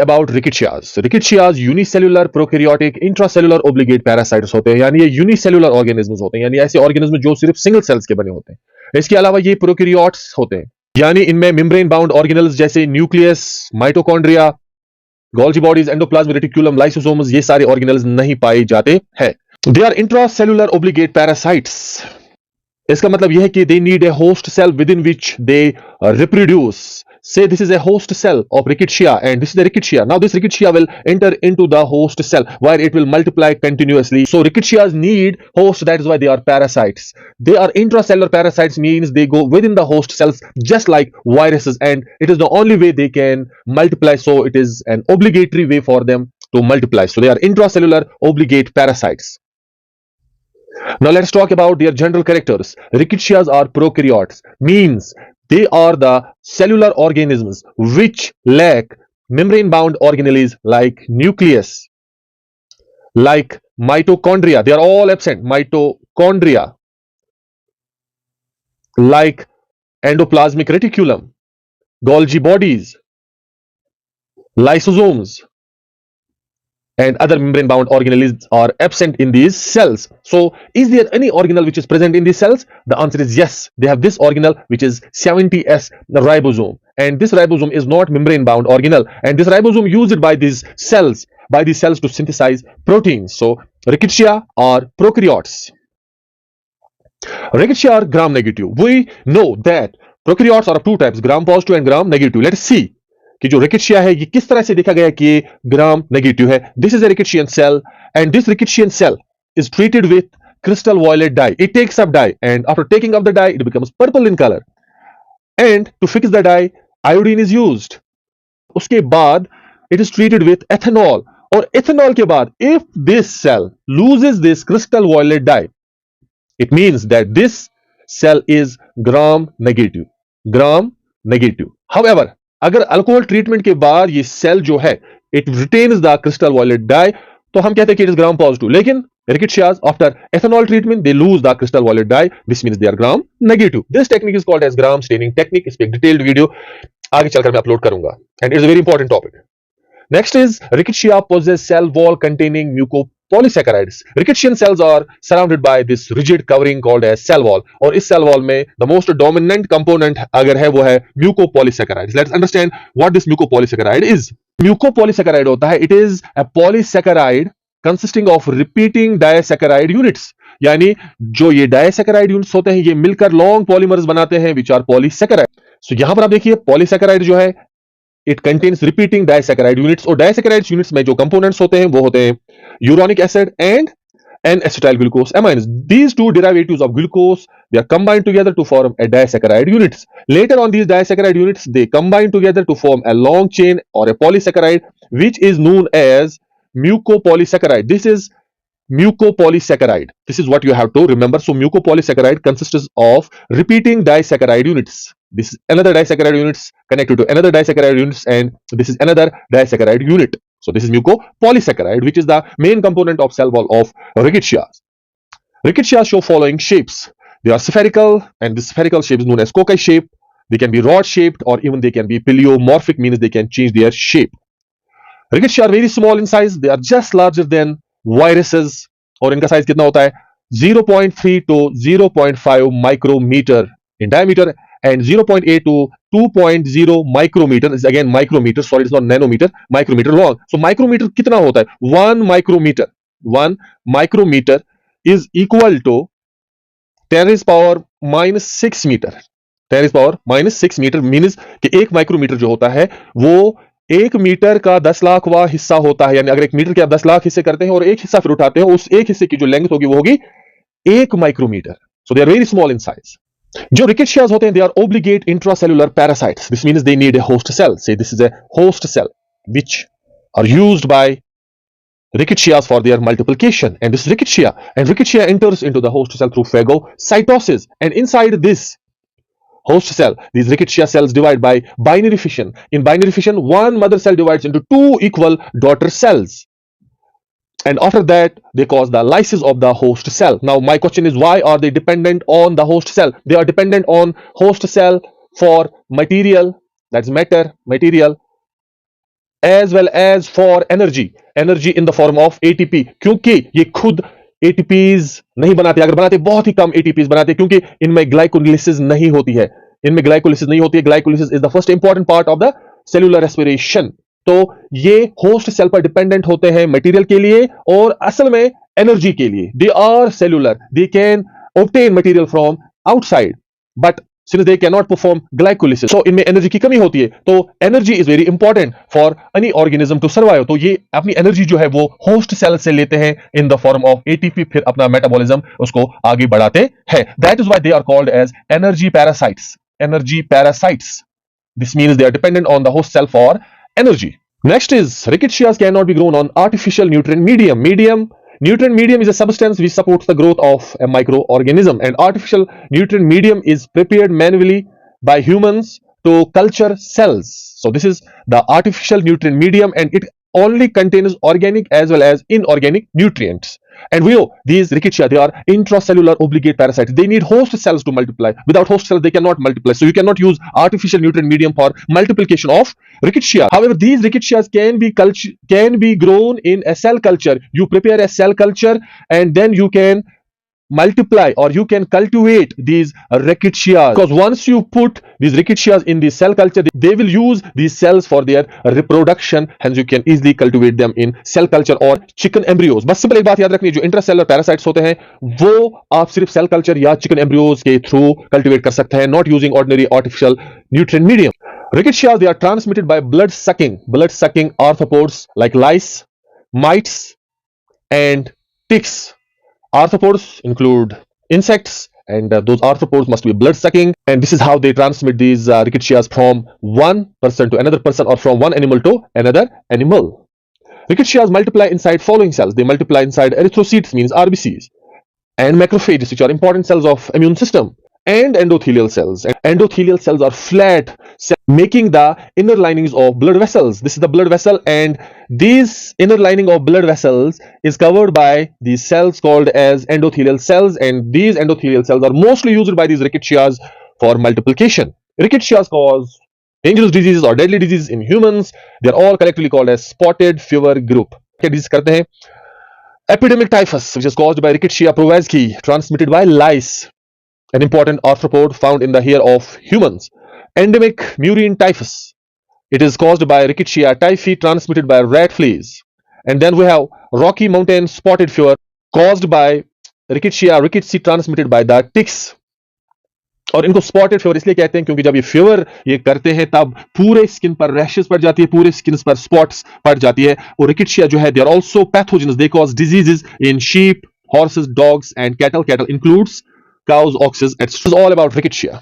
about Rickettsias. Rickettsias unicellular prokaryotic intracellular obligate parasites होते हैं, यानी ये यूनिसेल्युलर ऑर्गेनिज्म्स होते हैं, यानी ऐसे ऑर्गेनिज्म जो सिर्फ सिंगल सेल्स के बने होते हैं। इसके अलावा ये प्रोकैरियोट्स होते हैं, यानी इनमें मेम्ब्रेन बाउंड ऑर्गेनल्स जैसे nucleus, mitochondria, Golgi bodies, endoplasm reticulum, lysosomes, ये सारे ऑर्गेनल्स नहीं पाए जाते हैं। They are intracellular obligate parasites. इसका मतलब यह है कि they need a host cell within which they reproduce. Say this is a host cell of Rickettsia and this is the Rickettsia. Now this Rickettsia will enter into the host cell where it will multiply continuously. So Rickettsias need host, that is why they are parasites. They are intracellular parasites, means they go within the host cells just like viruses, and it is the only way they can multiply. So it is an obligatory way for them to multiply. So they are intracellular obligate parasites. Now let's talk about their general characters. Rickettsias are prokaryotes, means they are the cellular organisms which lack membrane-bound organelles like nucleus, like mitochondria. They are all absent. Mitochondria, like endoplasmic reticulum, Golgi bodies, lysosomes, and other membrane-bound organelles are absent in these cells. So, is there any organelle which is present in these cells? The answer is yes. They have this organelle which is 70S, the ribosome, and this ribosome is not membrane-bound organelle, and this ribosome used by these cells to synthesize proteins. So, Rickettsia are prokaryotes. Rickettsia are gram-negative. We know that prokaryotes are of two types, gram-positive and gram-negative. Let's see कि जो rickettsia है ये किस तरह से देखा गया कि ये ग्राम नेगेटिव है. This is a rickettsian cell and this rickettsian cell is treated with crystal violet dye. It takes up dye, and after taking up the dye it becomes purple in color, and to fix the dye iodine is used. उसके बाद it is treated with ethanol, और ethanol के बाद if this cell loses this crystal violet dye, it means that this cell is gram negative. However, अगर alcohol treatment के बाद ये cell जो है it retains the crystal violet dye, तो हम कहते हैं कि इट इज ग्राम पॉजिटिव. लेकिन Rickettsia after ethanol treatment they lose the crystal violet dye. This means they are gram negative. This technique is called as gram staining technique. इस पे एक detailed video आगे चलकर मैं अपलोड करूंगा, and it is a very important topic. Next is Rickettsia possess cell wall containing mucopolysaccharides. Rickettsian cells are surrounded by this rigid covering called as cell wall, और इस cell wall में the most dominant component अगर है वो है mucopolysaccharides. Let's understand what this mucopolysaccharide is. Mucopolysaccharide होता है, it is a polysaccharide consisting of repeating disaccharide units. यानी जो ये disaccharide units होते हैं ये मिलकर long polymers बनाते हैं which are polysaccharide. So यहां पर आप देखिए polysaccharide जो है it contains repeating disaccharide units, और disaccharide units में जो components होते हैं वो होते हैं uronic acid and N-acetyl glucose amines. These two derivatives of glucose they are combined together to form a disaccharide units. Later on these disaccharide units they combine together to form a long chain or a polysaccharide which is known as mucopolysaccharide. This is mucopolysaccharide. This is what you have to remember. So mucopolysaccharide consists of repeating disaccharide units. This is another disaccharide units connected to another disaccharide units, and this is another disaccharide unit. So this is mucopolysaccharide, which is the main component of cell wall of Rickettsia. Rickettsia show following shapes. They are spherical, and this spherical shape is known as cocci shape. They can be rod shaped, or even they can be pleomorphic, means they can change their shape. Rickettsia are very small in size. They are just larger than viruses, और इनका size कितना होता है 0.3 to 0.5 micrometer in diameter, and 0.8 to 2.0 micrometer is again micrometer, sorry it's not nanometer, micrometer long. So micrometer कितना होता है 1 micrometer is equal to 10 raised power minus 6 meter. 10 raised power minus 6 meter means कि एक micrometer जो होता है वो एक मीटर का 10 लाखवां हिस्सा होता है. यानी अगर एक मीटर के आप 10 लाख हिस्से करते हैं और एक हिस्सा फिर उठाते हैं, उस एक हिस्से की जो लेंथ होगी वो होगी 1 micrometre. So they are very small in size. जो रिकेट्शियाज होते हैं they are obligate intracellular parasites. This means they need a host cell. Say this is a host cell which are used by Rickettsias for their multiplication, and this Rickettsia enters into the host cell through phagocytosis, and inside this host cell these Rickettsia cells divide by binary fission. In binary fission one mother cell divides into two equal daughter cells, and after that they cause the lysis of the host cell. Now my question is, why are they dependent on the host cell? They are dependent on host cell for material, that's material, as well as for energy in the form of ATP, क्योंकि ये खुद ATPs नहीं बनाते, अगर बनाते बहुत ही कम ATPs बनाते, क्योंकि इनमें ग्लाइकोलिसिस नहीं होती है, glycolysis is the first important part of the cellular respiration. तो ये होस्ट सेल पर डिपेंडेंट होते हैं मटेरियल के लिए और असल में एनर्जी के लिए। They are cellular, they can obtain material from outside, but since they cannot perform glycolysis, so इनमें एनर्जी की कमी होती है, तो energy is very important for any organism to survive. तो ये अपनी एनर्जी जो है वो होस्ट सेल से लेते हैं in the form of ATP, फिर अपना मेटाबॉलिज्म उसको आगे बढ़ाते हैं। That is why they are called as energy parasites. This means they are dependent on the host cell for energy. Next is Rickettsia cannot be grown on artificial nutrient medium. Nutrient medium is a substance which supports the growth of a microorganism, and artificial nutrient medium is prepared manually by humans to culture cells. So this is the artificial nutrient medium, and it only contains organic as well as inorganic nutrients. And we know these Rickettsia, they are intracellular obligate parasites. They need host cells to multiply. Without host cells, they cannot multiply. So you cannot use artificial nutrient medium for multiplication of Rickettsia. However, these Rickettsias can be grown in a cell culture. You prepare a cell culture and then you can multiply or you can cultivate these Rickettsia, because once you put these Rickettsia in the cell culture, they will use these cells for their reproduction. Hence you can easily cultivate them in cell culture or chicken embryos. बस simple एक बात याद रखनी, जो intracellular parasites होते हैं वो आप सिर्फ सेल कल्चर या चिकन एम्ब्रियोज के थ्रू कल्टिवेट कर सकते हैं, not using ordinary artificial nutrient medium. Rickettsia, they are transmitted by blood sucking arthropods like lice, mites and ticks. Arthropods include insects, and those arthropods must be blood sucking, and this is how they transmit these Rickettsia from one person to another person or from one animal to another animal. Rickettsia multiply inside following cells. They multiply inside erythrocytes, means RBCs, and macrophages, which are important cells of immune system, and endothelial cells. And endothelial cells are flat cells making the inner linings of blood vessels. This is the blood vessel, and this inner lining of blood vessels is covered by these cells called as endothelial cells, and these endothelial cells are mostly used by these Rickettsia for multiplication. Rickettsia cause dangerous diseases or deadly diseases in humans. They are all collectively called as spotted fever group. क्या disease करते हैं? Epidemic typhus, which is caused by Rickettsia prowazki, transmitted by lice, an important arthropod found in the hair of humans. Endemic murine typhus, it is caused by Rickettsia typhi, transmitted by rat fleas. And then we have Rocky Mountain spotted fever, caused by Rickettsia transmitted by the ticks. और इनको spotted fever इसलिए कहते हैं क्योंकि जब ये fever ये करते हैं तब पूरे स्किन पर रैशेस पड़ जाती है, पूरे स्किन पर स्पॉट्स पड़ जाती है. और रिकेट्शिया जो है, they are also pathogenous. They cause diseases in sheep, horses, dogs and cattle. Cattle includes cows, oxes, etc. It's all about Rickettsia.